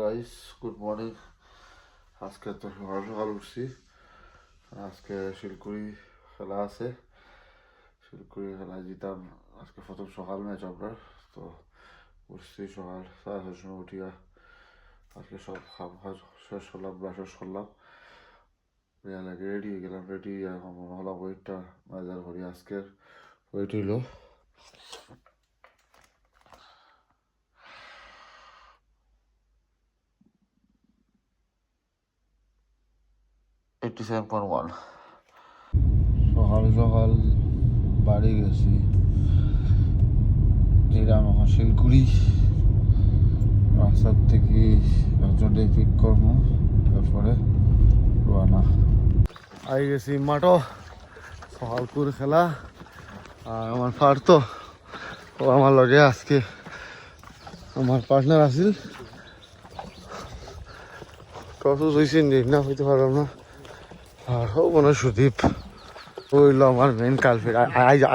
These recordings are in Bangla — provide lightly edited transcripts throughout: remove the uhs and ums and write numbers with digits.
Guys, good morning. আজকে তো সকাল সকাল উঠছি। আজকে শিলকুড়ি খেলা আছে, শিলকুড়ি খেলা জিতাম আজকে প্রথম সকাল ম্যাচ আপনার। তো উঠছি সকাল 6:30 সময় উঠিয়া আজকে সব খাওয়া শেষ করলাম, ব্রাশ করলাম, লাগে রেডি হয়ে গেলাম। রেডি হলাম, ওয়েটটা মেজার করি। আজকের ওয়েট হইল 87.1। সকাল সকাল বাড়ি গেছি, যেলাম এখন শিলকুড়ি। রাস্তার থেকে একজনকে পিক করবো, তারপরে রোয়ানা আই গেছি মাঠো। সকালপুর খেলা আর আমার ফার তো ও আমার লগে আজকে আমার পার্টনার আসিল। কত হয়েছে না হইতে পারলাম না। আর ও মনে সুদীপ হইল আমার মেন কালফিট।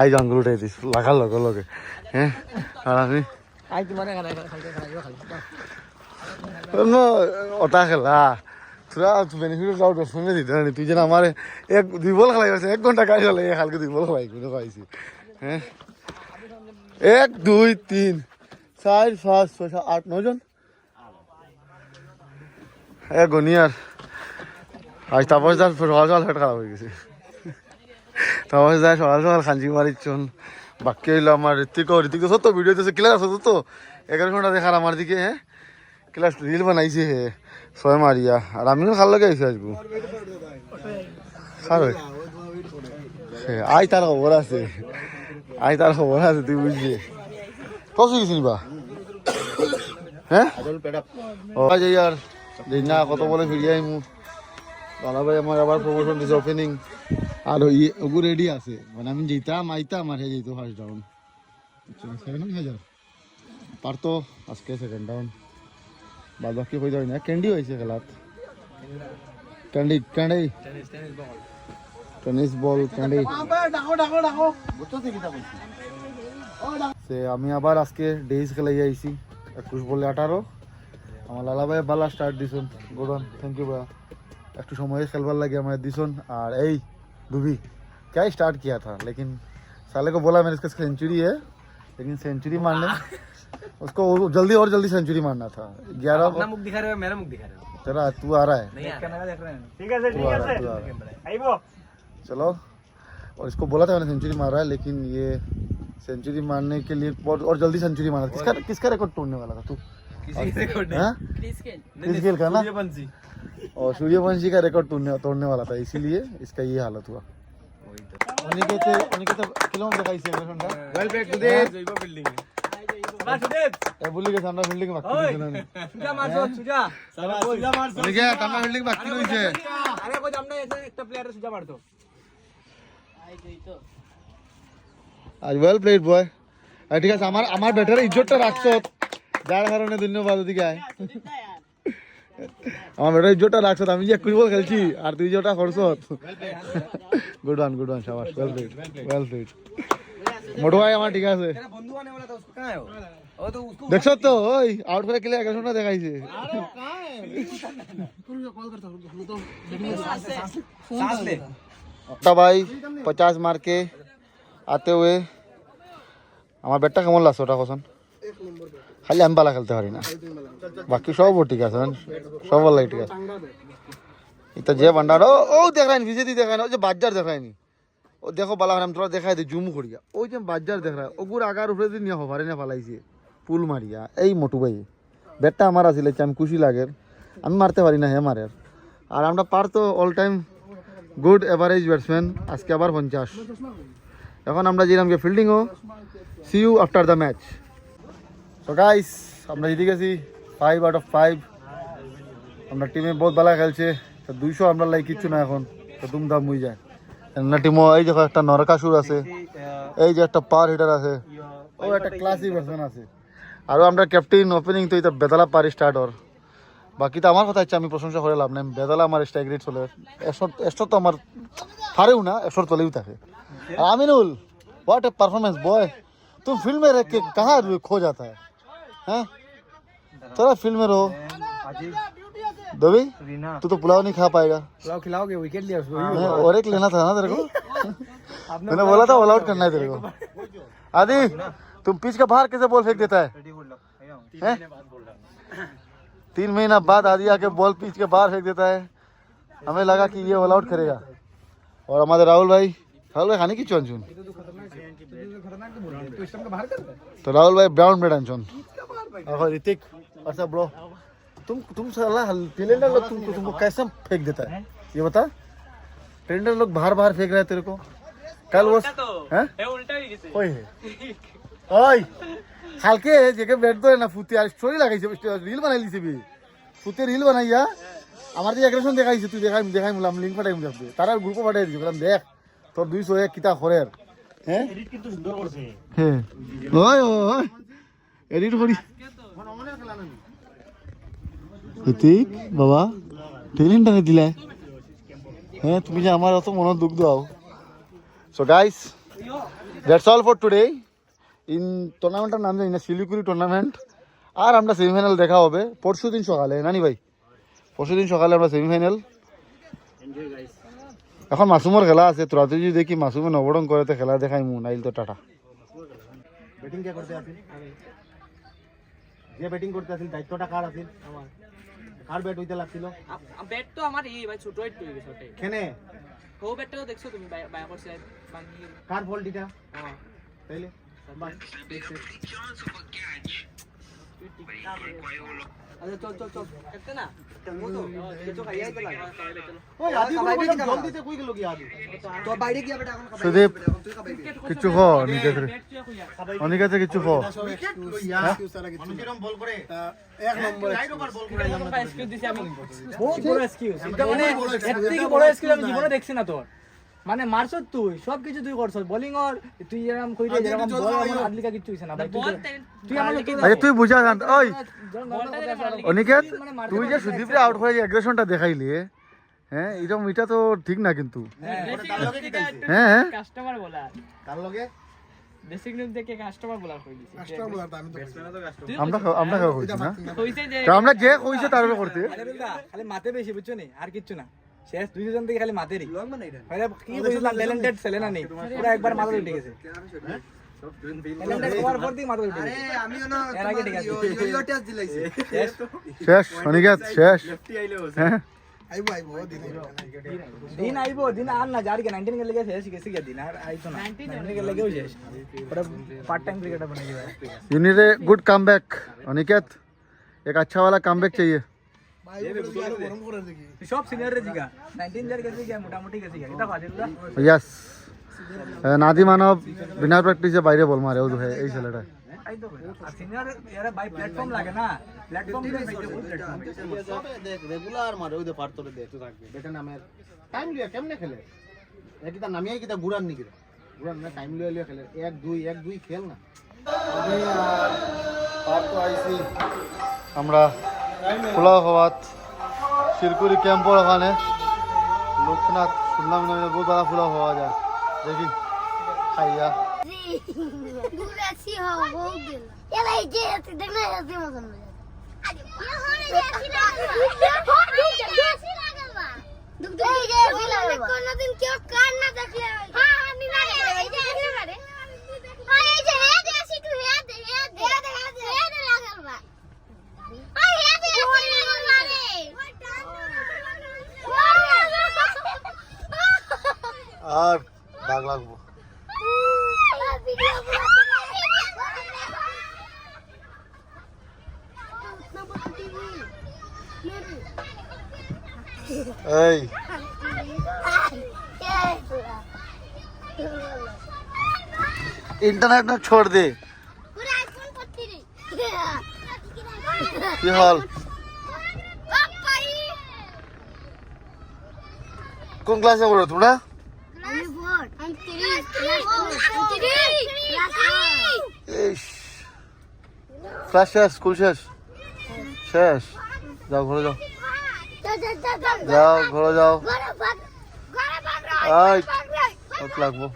আইজ আঙ্গুল উঠাই দিস লাগার লগে লগে। হ্যাঁ, আর আমি ওটা খেলা তোরা বেনিফিট আউট সঙ্গে দিতে না। তুই যেন আমার 2 বল খেলাই গেছে, 1 ঘন্টা কাজ হলে কালকে 2 বল খেলাই করে পাইছি। হ্যাঁ, 1 2 3 4 5 6 7 8 9 জন গনিয়ার। আজ তাপস দাস সকাল সকাল হেট খারাপ হয়ে গেছে। তাপস দাস সকাল সকাল খাঞ্চি মারিচ্ছন। বাকি হইলো আমার ঋতিক সত্য ভিডিও দিয়েছে, ক্লাস হতো তো 11 ঘন্টা দেখার আমার দিকে। হ্যাঁ, ক্লাস রিল বানাইছে হে 6 মারিয়া। আর আমিও খাল লাগে আইসি আসবো খার আই তার খবর আছে, আই তার খবর আছে, তুই বুঝলি কস গেছিস বা। হ্যাঁ যাই আর না কত বলে ফিরিয়ে আইমু। দাদা ভাই আমার আবার প্রমোশন দিছে ওপেনিং। আর ওগু রেডি আছে, মানে আমি যেতাম আইতাম আর যেত ফার্স্ট ডাউন 7,000 পারতো। আজকে সেকেন্ড ডাউন বাদ বাকি হয়ে যায় না। ক্যান্ডি হয়েছে খেলাত, candy candy tennis ball candy. আমি আবার আজকে ডেইজ খেলাই আইছি 21 বলে 18। আমার লালা ভাই বালা স্টার্ট দিছুন, গুড অন, থ্যাংক ইউ ভাইয়া। একটু সময় खेलवार लगे हमें दिसुन। और यही डूबी क्या स्टार्ट किया था, लेकिन साले को बोला मैंने इसका सेंचुरी है, लेकिन सेंचुरी मारने उसको जल्दी और जल्दी सेंचुरी मारना था। 11 अपना मुख दिखा रहे हो, मेरा मुख दिखा रहे हो। तेरा तू आ रहा है, ठीक है चलो। और इसको बोला था मैंने सेंचुरी मार रहा है, लेकिन ये सेंचुरी मारने के लिए और जल्दी सेंचुरी मारा। किसका रिकॉर्ड तोड़ने वाला था तू? क्रिस गेल का ना, और सूर्यवंशी का रिकॉर्ड तोड़ने वाला था, इसीलिए इसका ये हालत हुआ। किलोमीटर दिखाई से well back to the building ए बुल्ली के सामने बिल्डिंग बाकी नहीं सुजा मारছো সুজা সুজা মারছো ওদিকে সামনে বিল্ডিং বাকি রইছে। আরে কই সামনে একটা প্লেয়ার সুজা মারতো আই গই তো আজ ওয়েল প্লেড বয়। আর ঠিক আছে, আমার ব্যাটার ইজ্জতটা রাখছো, যার কারণে ধন্যবাদ। ওদিকে আয়, আমার ব্যাটার ইজ্জতটা রাখছো। আমি যে 21 বল খেলছি আর তুই যেটা করছো। গুড ওয়ান শাবাশ, ওয়েল প্লেড মোটু ভাই আমার ঠিক আছে। দেখছো তো ওই আউট করে খেলে 11 ঘন্টা দেখাইছে। ভাই 50 মার के आते हुए আমার ব্যাটটা কেমন লাগছে ওটা কোসন? খালি আমি বালা খেলতে পারি না, বাকি সব ঠিক আছে, সব ভালো ঠিক আছে। এটা যে ভান্ডার ও দেখায়নি, বিজেপি দেখায়নি, ওই যে বাজার দেখায়নি। ও দেখো বালা আমি তোরা দেখাই দিই জুম করিয়া। ওই যে বাজার দেখা ওগুর আগার উপরে দিয়ে নিয়ে হবারে না ফালাইছে পুল মারিয়া। এই মোটু ভাই ব্যাটটা আমার আসলে আমি খুশি লাগে, আমি মারতে পারি না, হে মারে। আর আমরা পারতো all time good average batsman, আজকে আবার 50। এখন আমরা যেরকম ফিল্ডিংও see you after the match. তো গাইস আমরা জিতে গেছি 5 আউট অফ 5। আমরা টিমে বহুত ভালো খেলছে। তো 200 আমরা লাই কিচ্ছু না, এখন তো দুমদাম হয়ে যায় না টিমও। এই দেখো একটা নরকাসুর আছে, এই যে একটা পাওয়ার হিটার আছে, ও একটা ক্লাসি ভার্সন আছে। আর আমরা ক্যাপ্টেন ওপেনিং তো এটা বেদালা পারি স্টার্ট। ওর বাকি তো আমার কথা হচ্ছে আমি প্রশংসা করে লাভ নাই। বেদালা আমার স্ট্রাইক রেট চলে 100 তো আমার হারেও না, 100 চলেও থাকে। আর Aminul what a performance boy, तुम फील्ड में रह के कहाँ खो जाता है? हैं थोड़ा फील्ड में रहो। दोबी रीना तू तो पुलाव नहीं खा पाएगा। पुलाव खिलाओगे विकेट लिया उसको और एक लेना था ना तेरे को। मैंने बोला था ऑल आउट करना है तेरे को। आदि तुम पिच के बाहर कैसे बॉल फेंक देता है? 3 महीना बाद आदि आके बॉल पिच के बाहर फेंक देता है। हमें लगा कि ये ऑल आउट करेगा। और हमारे राहुल भाई खाने की चुन चुन तो राहुल भाई ब्राउन ब्रेड चुन ऋतिक अच्छा ब्रो तुम साला टेलेंडर लोग तुमको कैसे फेंक देता है ये बता। टेलेंडर लोग बाहर बाहर फेंक रहे हैं तेरे को। कल वो हैं ओए ओए হালকে যেকে ব্যাট ধরে না ফুতে আর স্টোরি লাগাইছে রিল বানাইলিছে বি ফুতে রিল বানাইয়া আমার যে অ্যাগ্রেশন দেখাইছে তুই দেখাই বললাম লিংক পাঠাই দেখবে তারা গ্রুপে পাঠাই দিছি বললাম দেখ তোর 201 কিতা খরের হ্যাঁ এডিট কিন্তু সুন্দর করছে হ্যাঁ ওই ওই এডিট করি ঋতিক বাবা টেলেন্টটাকে দিলে হ্যাঁ তুমি যে আমার অত মনের দুঃখ দাও। So guys that's all for today in টুর্নামেন্টের নাম জানি না শিলিগুড়ি টুর্নামেন্ট। আর আমরা সেমিফাইনাল দেখা হবে পরশু দিন সকালে নানি ভাই পরশু দিন সকালে আমরা সেমিফাইনাল। এখন মাসুমের খেলা আছে তোরা যদি দেখি মাসুমে নবরং করেতে খেলা দেখাই মু নাইল তো টাটা। ব্যাটিং কে করতে আসিল যে ব্যাটিং করতে আসিল দায়িত্বটা কার আসিল আমার কার ব্যাট হইতে লাগছিল ব্যাট তো আমার এই ভাই ছোট একটু হয়ে গেছে কেনে ও ব্যাটটাও দেখছো তুমি বায়া করছে বানিয়ে কার ফল্ট এটা হ্যাঁ তাইলে বাস আচ্ছা চল একটা না মতো কিছু খাইয়া দিতে লাগে ওই আদি বলে জলদি তে কই গেল কি আদি তো বাইরে গিয়া বেটা এখন খাবার সুদীপ কিচ্ছু খো অনিকেত অনিকেত কিচ্ছু খো অনুকিরম বল করে এক নম্বর রাইট ওভার বল করে এরকম এক্সকিউজ দিছি আমি বহুত বড় এক্সকিউজ মানে এর থেকে বড় এক্সকিউজ আমি জীবনে দেখছি না তোর মানে মারছ তুই সব কিছু তুই করছ বোলিং আর তুই এরকম কইরে এরকম বল আমার আদলিকা কিছু হইছে না ভাই তুই আমার লোকে আরে তুই বুঝা জান ওই অনিকেত তুই যে সুদীপরে আউট করে যে অ্যাগ্রেশনটা দেখাইলি হ্যাঁ এরকম এটা তো ঠিক না কিন্তু হ্যাঁ হ্যাঁ কাস্টমার বলা কার লগে বেসিক নিউজ দেখে কাস্টমার বলা কই দিছি কাস্টমার বলা তো আমি তো আমরা কইছি না কইছে যে তো আমরা যে কইছে তার উপরে করতে খালি মাতে বেশি বুঝছো নি আর কিচ্ছু না শেষ দুইজন থেকে খালি মাতেরই আরে কি কইছিলাম ট্যালেন্টেড ছেলে না নেই পুরো একবার মাথা উঠে গেছে ট্যালেন্টেড হওয়ার পর থেকে মাথা উঠে গেছে আরে আমিও না এর আগে ঠিক আছে ইয়ো টেস্ট দিলাইছি শেষ অনিকেত শেষ হ্যাঁ দিন আইবো দিন আর না যার কে 19 के लगे শেষ গেছে দিন আর আইতো না 19 के लगे শেষ পুরো पार्ट टाइम क्रिकेटर बन गया you need a good comeback Aniket एक अच्छा वाला कमबैक चाहिए সব সিনিয়র রে জিগা 19 jar গেছে কি মোটামুটি গেছে কি এটা ফাজিল দা यस नादी मानव बिना प्रैक्टिस से বাইরে বল মারে ও है এই ছেলেটা আই তো আর সিনিয়র এর বাই প্ল্যাটফর্ম লাগে না প্ল্যাটফর্ম দিয়ে ভাই প্ল্যাটফর্ম দেখ রেগুলার মারে ওই দে পারতরে দে তো থাকবে বেটা নামে টাইম লিয়া কেমনে খেলে একই তা নামিয়াই কি তা গুড়ান নি কিরা গুড়ান না টাইম লিয়া খেলে 1 2 খেল না পার তো আইছি আমরা খোলা হওয়াত শিরকুড়ি ক্যাম্পর ওখানে লোকনাথ শুনলাম না বহুত বড় খোলা হওয়া যায় দেখি খাইয়া दूर ऐसी हो वो दिल ये भाई जे देखना ऐसी मौसम में ये होने जैसी लागल बा दुख जैसी लागल बा कोनो दिन क्यों कान ना देखले हां हां नी ना जे ऐसे मारे हां ये जे है जैसी तू है दे लागल बा हां ये जे ऐसी लागल मारे আর দাগ লাগবো এই इंटरनेट ना छोड़ दे पूरा आईफोन पत्ती रे কি হল কোন ক্লাসে পড়ো তোমরা আমি বোর্ড আমি 3 ইস ক্লাস শেষ স্কুল শেষ শেষ যাও ঘরে যাও যাও ঘরে যাও আই কত লাগবো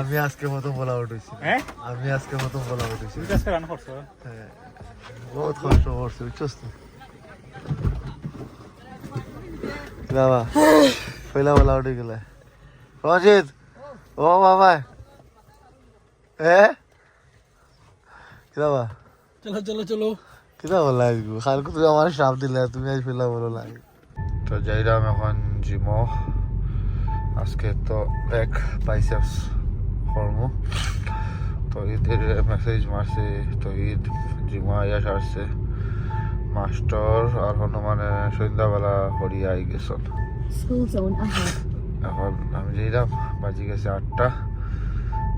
আমি আজকে মতো বলা উঠেছি আমি আজকে মতো বলা উঠেছি রান করছো বহুত কষ্ট করছি বুঝছস তো বাবা পয়লা বলা উঠে গেলে রঞ্জিত ও বাবা বাবা চলো চলো চলো কিতা বলা আজকে কালকে তুমি আমার সাপ দিলে তুমি আজ পয়লা বলো লাগে তো যাইরাম এখন জিমো আজকে তো এক বাইসেপস কর্ম তো ঈদের মেসেজ মারছে তো ঈদ জিমো আইয়া সারছে মাস্টার আর হনুমানে সন্ধ্যাবেলা হরিয়া আই গেছন School zone ahead. এখন আমি যাইলাম বাজি গেছে 8টা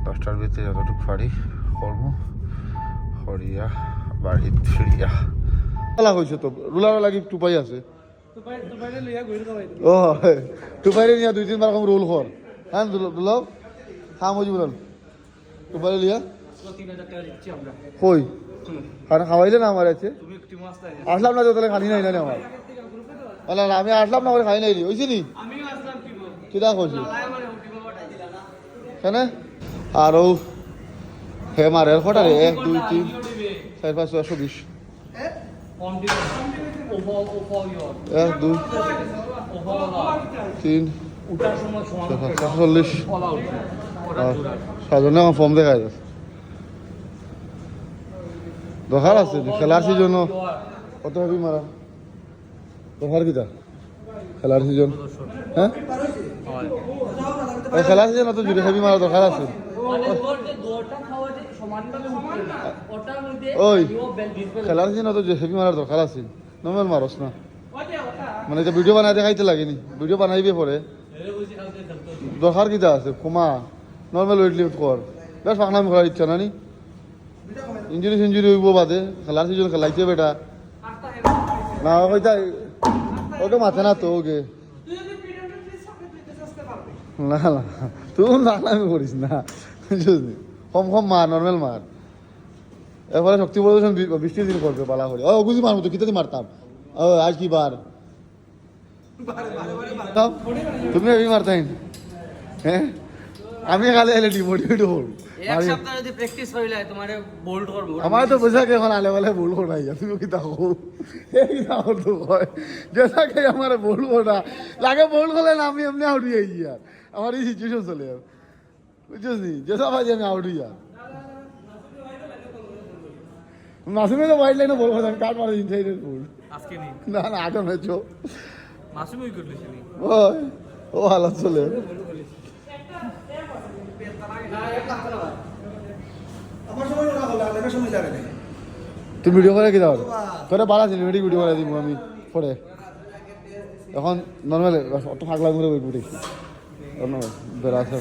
10টার ভিতরে যতটুকু পারি কর্ম হরিয়া বাড়ি ফিরিয়া খেলা হয়েছে তো রুলার লাগি টুপাই আছে ও টুপাইলে নিয়ে 2-3 বার কম রোল কর হ্যাঁ দুলাও খাম হয়ে বলল টুপাইলে লিয়া 3000 টাকা দিচ্ছি আমরা কই খানা খাওয়াইলে না আমার আছে তুমি একটু মাস্তা আসলাম না তো তাহলে খানি নাই না আমার না আমি আসলাম না করে খাই নাই হয়েছি নি আমিও আসলাম কি বল কিতা করছি আয় মানে টিমো পাঠাই দিলা না কেন আর ও হে মারের কটারে 1 2 3 4 5 6 20 ফর্ম দিও ওপো ইওর 1 2 ওপো 3 উঠার সময় সমান 40 ফল আউট আর সাজনে আমার ফর্ম দেখাই যাচ্ছে দরকার আছে খেলার সিজন কত হবে মারা দরকার কিতা খেলার সিজন হ্যাঁ খেলার সিজন অত জুড়ে হেভি মারা দরকার আছে মানে তোর যে দৌড়টা খাওয়া যে সমানভাবে উঠবে না ওটার মধ্যে ওই ইও বেল ডিসপ্লে খেলার সিজন অত হেভি মারার দরকার আছে নর্মাল মারস না মানে যে ভিডিও বানাই দেখাইতে লাগেনি ভিডিও বানাইবে পরে দরকার কিতা আছে কমা নর্মাল ওয়েট লিফট কর বেশ পাখনামি করার ইচ্ছা না নি ইঞ্জুরি সিঞ্জুরি হইব বাদে খেলার সিজন খেলাইছে বেটা না ওইটা ওকে মাথা না তো ওকে না না তুই নামি করিস না বুঝলি কম কম মার নর্মাল মার এরপরে শক্তি প্রদর্শন 20 দিন করবে পালা করে ও গুজি মারবো তো কিতা মারতাম ও আজ কি বার তুমি আমি মারতাই হ্যাঁ আমি খালি এলে ডিমোটিভেট হল এক সপ্তাহ যদি প্র্যাকটিস করিলে তোমারে বোল্ড করব আমার তো বোঝা কে এখন আলে বলে ভুল করাই তুমি কি তাকো এই না তো কয় যেটা কে আমার বলবো না লাগে বল করলে না আমি এমনি আউট হয়ে যাই আর আমার এই সিচুয়েশন চলে আর বুঝছিস নি যেটা ভাই আমি আউট হই আর মাসুমে তো ওয়াইড লাইনে বলবো আমি কাট মারে ইনসাইডের বল আজকে নেই না না আগে ম্যাচও মাসুমই করলিছিলি ওই ও হালাত চলে তুমি ভিডিও করে কি দাও তোরা বাড়া সিনেমেটিক ভিডিও করে দিব আমি পরে এখন নর্মাল অত ফাঁকলা ঘুরে বই দেখি বেড়াছে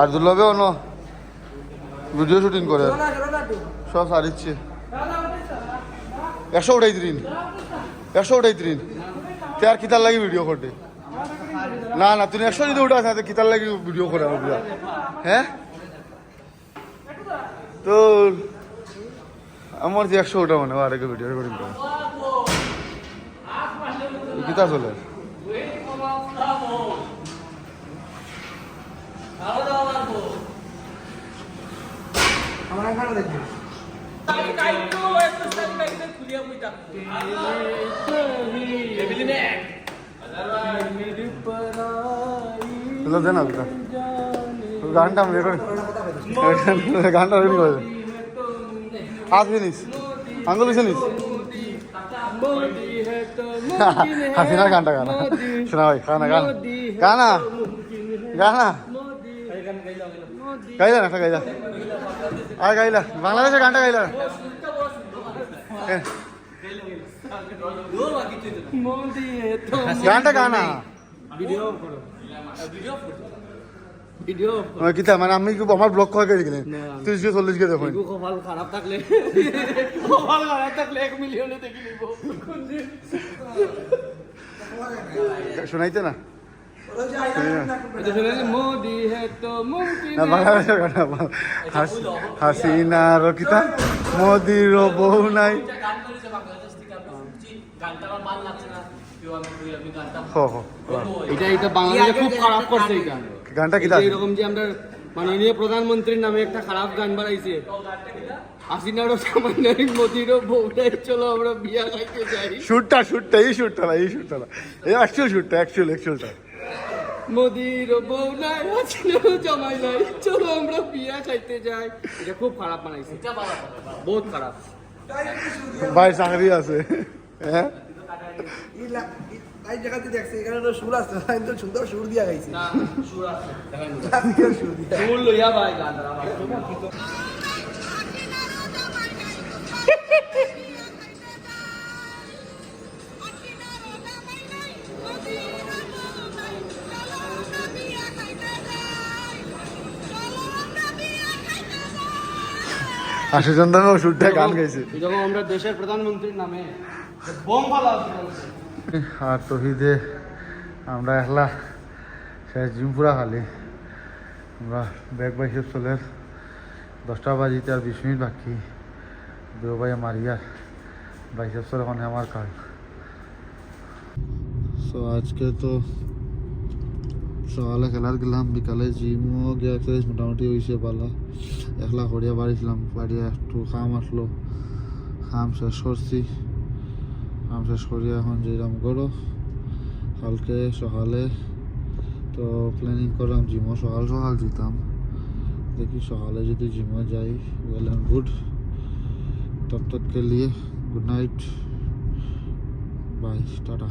আর দুর্লভে অন্য ভিডিও শুটিং করে সব সারিচ্ছে 138 তে আর কিতার লাগি ভিডিও করতে না না তুমি 100 যদি উঠা থাকে কিতার লাগি ভিডিও করে আমার হ্যাঁ তো আমার যে 100 ওটা মানে আর একটা ভিডিও রেকর্ডিং করে কিতা চলে আমার এখানে দেখবি দে না গানটা আমি রেকর্ড গানটা রেডি করে হাত নিস আঙ্গুল নিস হাসিনার গানটা গানা শোনা ভাই গানা গানা গানা গানা গাইলা না গাইলা আর গাইলা বাংলাদেশের গানটা গাইলা গানটা গানা ভিডিও কিতা মানে আমি আমার ব্লগ করে গেছিলেন 30-40 কে দেখুন কপাল খারাপ থাকলে কপাল খারাপ থাকলে 1 মিলিয়নে দেখি নিব শোনাইতে না এটা শুনে মোদি হে তো মুমকিন না বাংলাদেশের গানটা হাসিনা রকিতা মোদির বউ নাই গান করেছে বাংলাদেশ থেকে গানটা আমার ভালো লাগছে না আমি গানটা হো হো এটা বাংলাদেশে খুব খারাপ করছে এই গান গানটা কি আছে এরকম যে আমরা মাননীয় প্রধানমন্ত্রীর নামে একটা খারাপ গান বানাইছে হাসিনারও সামান্য মোদিরও বউটাই চলো আমরা বিয়া খাইতে যাই শুটটা এই শুটটা না এই অ্যাকচুয়ালটা মোদিরও বউ নাই হাসিনারও জামাই নাই চলো আমরা বিয়া খাইতে যাই এটা খুব খারাপ বানাইছে বহুত খারাপ ভাই চাকরি আছে হ্যাঁ এই জায়গাতে দেখছি এখানে তো সুর আছে তো সুন্দর সুর দিয়া গাইছে না সুর আছে সুর লইয়া ভাই গান আশুচন্দ্রও শুটটা গান গাইছে যখন আমরা দেশের প্রধানমন্ত্রীর নামে বোম ফালা আর তহিদে আমরা একলা শেষ জিমপুরা খালি আমরা ব্যাগ বাইসে চলে 10টা বাজিতে আর 20 মিনিট বাকি বেউবাই মারিয়ার বাইসে চলে ওখানে আমার কাজ সো আজকে তো সকালে খেলার গেলাম বিকালে জিমও গিয়ে এক্সারসাইজ মোটামুটি হয়েছে পালা একলা করিয়া বাড়িছিলাম বাড়িয়া একটু খাম আসলো খাম শেষ করছি কাম শেষ করিয়া এখন যেরাম করো কালকে সকালে তো প্ল্যানিং করলাম জিমও সকাল যেতাম দেখি সকালে যদি জিমও যাই ওয়েল এন্ড গুড তব তক কে লিয়ে গুড নাইট বাই টাটা